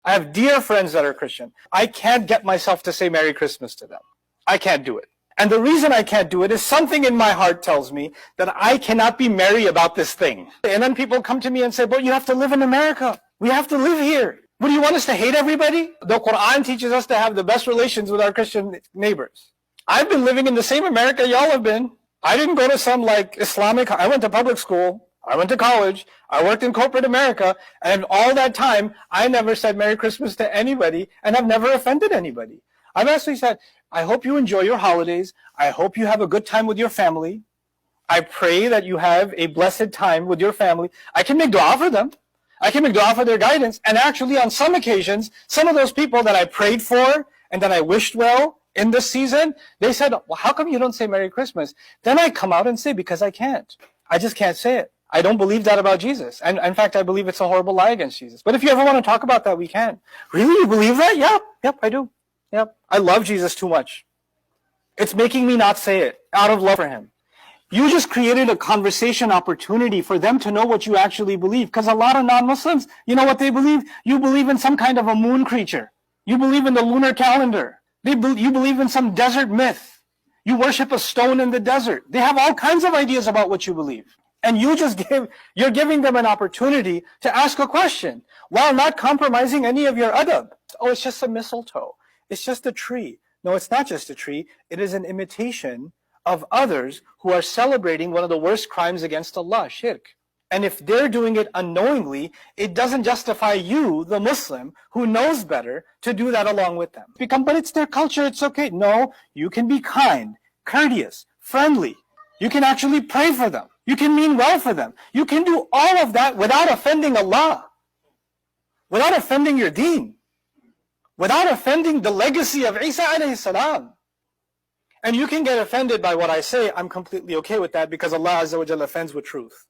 I have dear friends that are Christian. I can't get myself to say Merry Christmas to them. I can't do it. And the reason I can't do it is something in my heart tells me that I cannot be merry about this thing. And then people come to me and say, but you have to live in America. We have to live here. What, do you want us to hate everybody? The Quran teaches us to have the best relations with our Christian neighbors. I've been living in the same America y'all have been. I didn't go to some like Islamic, I went to public school, I went to college, I worked in corporate America, and all that time, I never said Merry Christmas to anybody, and I've never offended anybody. I've actually said, I hope you enjoy your holidays. I hope you have a good time with your family. I pray that you have a blessed time with your family. I can make dua for them. I can make dua for their guidance. And actually, on some occasions, some of those people that I prayed for and that I wished well in this season, they said, well, how come you don't say Merry Christmas? Then I come out and say, because I can't. I just can't say it. I don't believe that about Jesus. And in fact, I believe it's a horrible lie against Jesus. But if you ever want to talk about that, we can. Really? You believe that? Yep, I do. Yep. I love Jesus too much. It's making me not say it out of love for him. You just created a conversation opportunity for them to know what you actually believe. Because a lot of non-Muslims, you know what they believe? You believe in some kind of a moon creature. You believe in the lunar calendar. You believe in some desert myth. You worship a stone in the desert. They have all kinds of ideas about what you believe. And you're giving them an opportunity to ask a question while not compromising any of your adab. Oh, it's just a mistletoe. It's just a tree. No, it's not just a tree. It is an imitation of others who are celebrating one of the worst crimes against Allah, shirk. And if they're doing it unknowingly, it doesn't justify you, the Muslim, who knows better, to do that along with them. But it's their culture, it's okay. No, you can be kind, courteous, friendly. You can actually pray for them. You can mean well for them. You can do all of that without offending Allah, without offending your deen, without offending the legacy of Isa alayhi salam. And you can get offended by what I say. I'm completely okay with that because Allah Azza wa Jalla offends with truth.